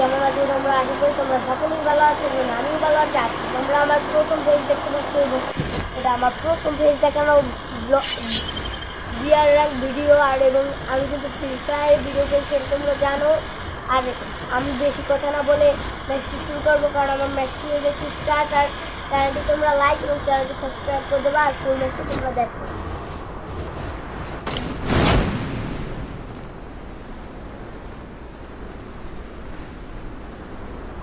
কেমন আছো তোমরা? আশা করি তোমরা সকলেই ভালো আছো এবং আমিও ভালো আছি। তোমরা আমার প্রথম পেজ দেখতে পাচ্ছ এবং এটা আমার প্রথম পেজ দেখানো বিয়ার র্যাঙ্ক ভিডিও। আর এবং আমি কিন্তু ফ্রি ফায়ার ভিডিও খেলছি, তোমরা জানো। আর আমি বেশি কথা না বলে ম্যাচটি শুরু করবো, কারণ আমার ম্যাচটি হয়ে গেছে স্টার্ট। আর চ্যানেলটি তোমরা লাইক এবং চ্যানেলটি সাবস্ক্রাইব করে দেবা, আর ফুল ম্যাচটি তোমরা দেখো।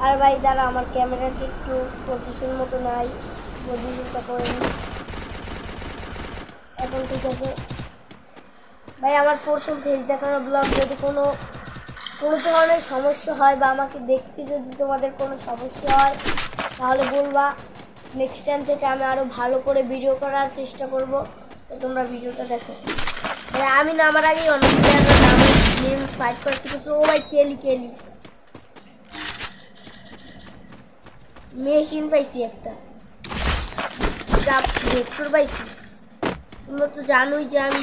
আর ভাই দাঁড়া, আমার ক্যামেরাটি একটু পজিশন মতো নাই, পজিশনটা করে নিই। এখন ঠিক আছে ভাই। আমার প্রথম ফেস দেখানো ব্লগ, যদি কোনো ধরনের সমস্যা হয় বা আমাকে দেখতে যদি তোমাদের কোনো সমস্যা হয় তাহলে বলবা। নেক্সট টাইম থেকে আমি আরও ভালো করে ভিডিও করার চেষ্টা করব, তো তোমরা ভিডিওটা দেখো। আমি নামার আগেই অনেক নেম ফাইট করে শিখেছি। ও ভাই কেলি মেশিন পাইছি, একটা ভেক্টর পাইছি। তোমরা তো জানোই যে আমি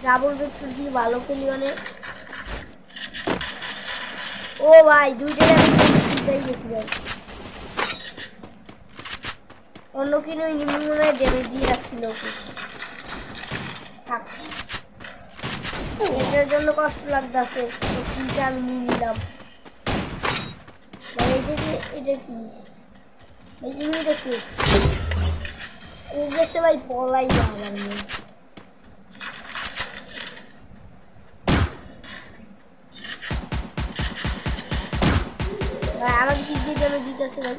ডাবল ভেক্টর দিয়ে ভালো খেলি অনেক। ও ভাই দুইটাই আমি জিতাই গেছি ভাই। অন্য কিনে নিম্ন ড্যামেজ দিয়ে রাখছিল ওকে। থাক, এটার জন্য কষ্ট লাগতেছে, কিটা আমি নিয়ে নিলাম। এটা কি দেখছি ও গেছে ভাই, পলাই না আমার নিয়ে। ভাই আমাকে কি দিয়ে কেন জিতেছে ভাই?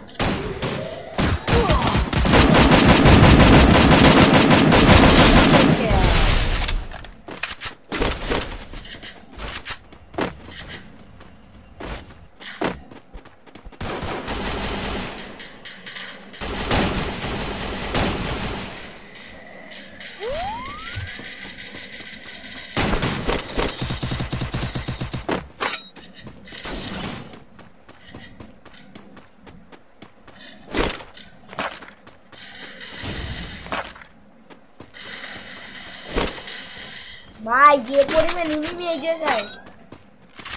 ভাই যে পরিমাণ এনিমি এই জায়গায়,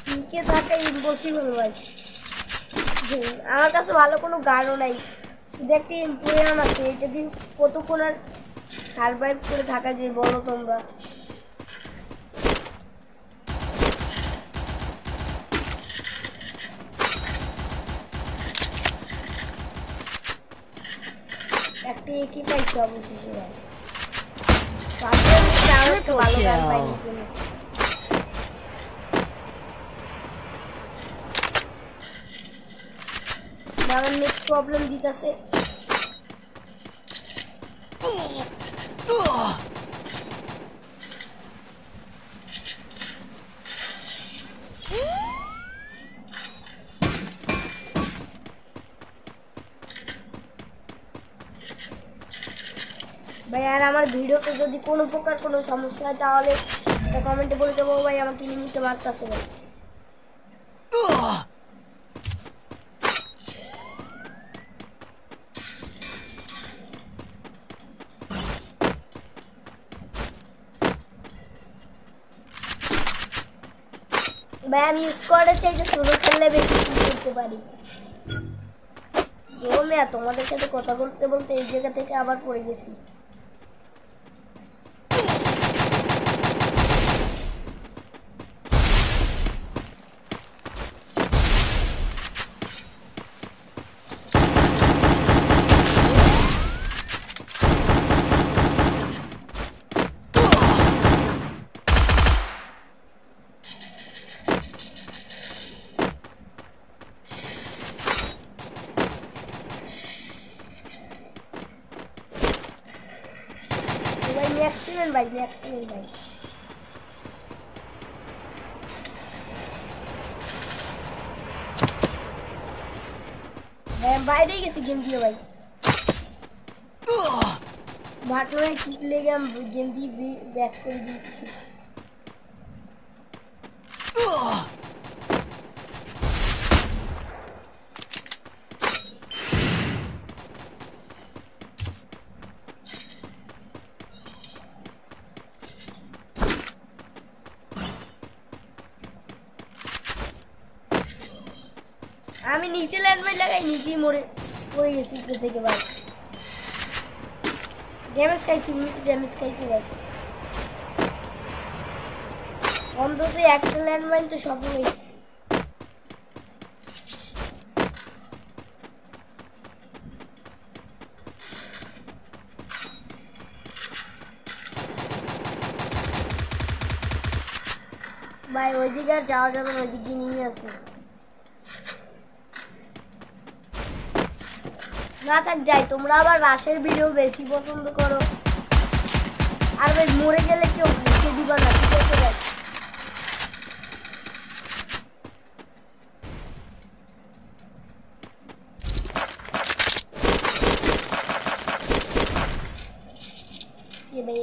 টিকে থাকা ইম্পসিবল ভাই। আমার কাছে ভালো কোনো গানও নাই, শুধু একটা ইম্পোরিয়াম আছে। এটা দিয়ে কতক্ষণ আর সার্ভাইভ করে থাকা যায় বলো তোমরা? একটা একই পাইছি অবশেষে ভাই। ভালো গান পাইনি কোনো। আমার নেক্সট প্রবলেম দিতেছে। ভাই আর আমার ভিডিওতে যদি কোনো প্রকার কোনো সমস্যা হয় তাহলে কমেন্টে বলে দেবো ভাই, আমাকে নিতে মারতেছে ভাই। ভাই আমি স্কোয়াডের চাইতে সোলো খেললে বেশি করতে পারি। তোমাদের সাথে কথা বলতে বলতে এই জায়গা থেকে আবার পড়ে গেছি। ম্যাক্সিমাম ভাই বাইরে গেছি গেম দিয়ে ভাই। বাটনে টিপ লেগে আমি গেম দিয়ে ব্যাক করে দিচ্ছি। আমি নিচে ল্যান্ডমাইন লাগাই নিচেই পড়ে গেছি উপর থেকে ভাই। ড্যামেজ খাইছি ভাই। অন্তত একটা ল্যান্ডমাইন তো সফল হয়েছে। ভাই ওইদিকে আর যাওয়া যাবে না, ওইদিকে নিয়ে আছে না থাক যাই। তোমরা আবার রাশের ভিডিও বেশি পছন্দ করো, আর ভাই মরে গেলে কেউ বুঝতে দিবা না, ঠিক আছে ভাই? ভাই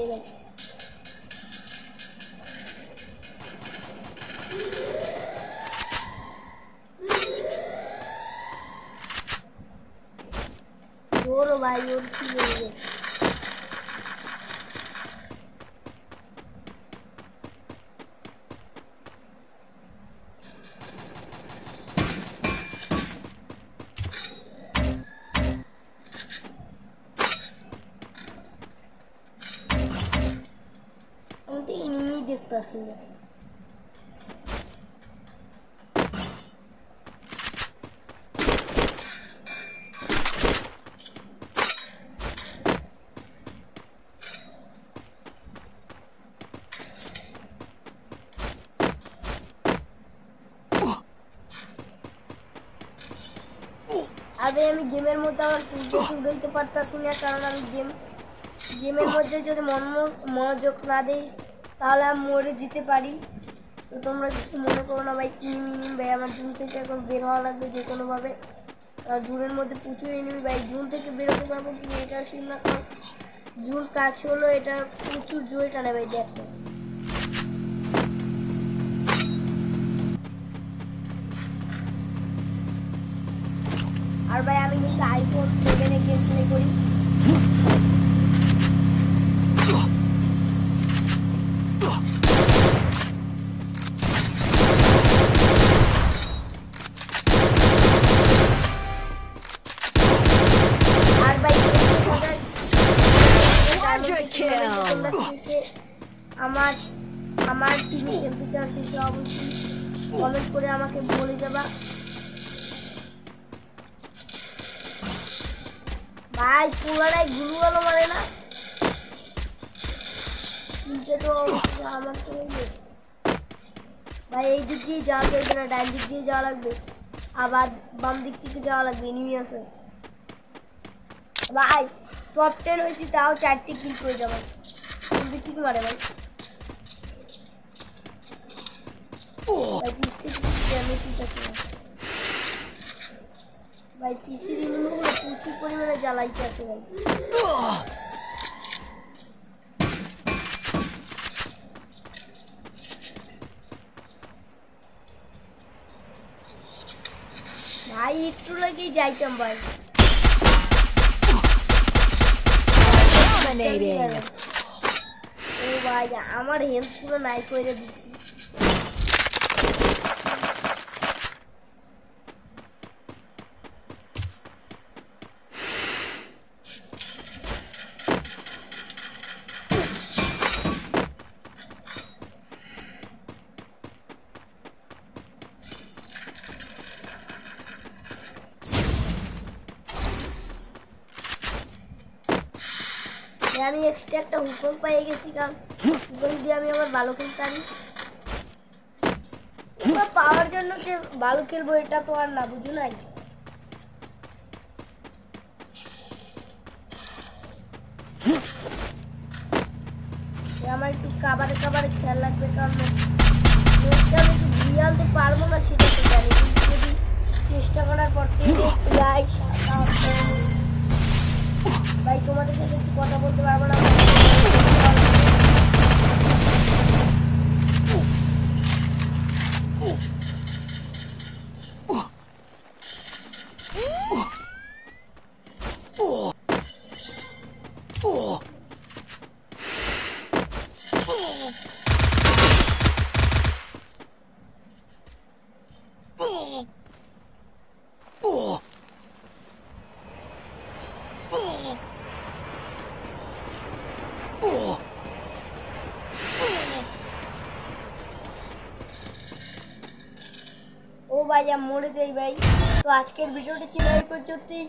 ওর ভাই ওর কি হয়ে গেছে? আমি তো এনিমি দেখতেছি না। আরে আমি গেমের মধ্যে আমার উড়াইতে পারতাছি না, কারণ আমি গেমের মধ্যে যদি মনোযোগ না দিই তাহলে আমি মরে যেতে পারি। তো তোমরা কিছু মনে করো না ভাই। ইনিমি ভাই আমার জুন থেকে এখন বের হওয়া লাগবে যে কোনোভাবে। জুনের মধ্যে প্রচুর এনিমি ভাই। জুন থেকে বেরোতে পারবো কি এটা আসি না, কারণ জুন কাছে হলো, এটা প্রচুর জোরে টানে ভাই। দেখো আর ভাই আমি কিন্তু আইফোন 7 গেম প্লে করি। আর ভাই আমার টিভি খেলতে চাচ্ছি, অবশ্যই কমেন্ট করে আমাকে বলে যাবা ভাই। পুরাটাই গুলু গেল মানে না, তো আমার তো ভাই এই দিক দিয়ে যাওয়া চলবে না, ডান দিক দিয়ে যাওয়া লাগবে, আবার বাম দিক থেকে যাওয়া লাগবে। এনিমি আছে ভাই। টপ 10 হয়েছি, তাও 4টি কিল করে যাবো। কোন দিক থেকে মারে ভাই? ভাই পিসি রিমোটগুলো প্রচুর পরিমাণে জ্বালাইতে আছে ভাই। ভাই একটু লাগেই যাইতাম ভাই। ও ভাই আমার হেলথ পুরো নাই করে দিচ্ছি। আমি এক্সট্রা একটা হুকম পেয়ে গেছি, কারণ হুকম দিয়ে আমি আবার ভালো খেলতে পারি। পাওয়ার জন্য যে ভালো খেলবো এটা তো আর না, বুঝো নাই? আমার একটু কাবারে খেয়াল লাগবে, কারণ আমি একটু ঘুরিয়ে আনতে পারবো না সেটা তো জানি, কিন্তু যদি চেষ্টা করার পর ভাই তোমাদের সাথে একটু কথা বলতে পারবো না। ভাই আমি মরে যাই ভাই। তো আজকের ভিডিওটি ছিল এই পর্যন্তই।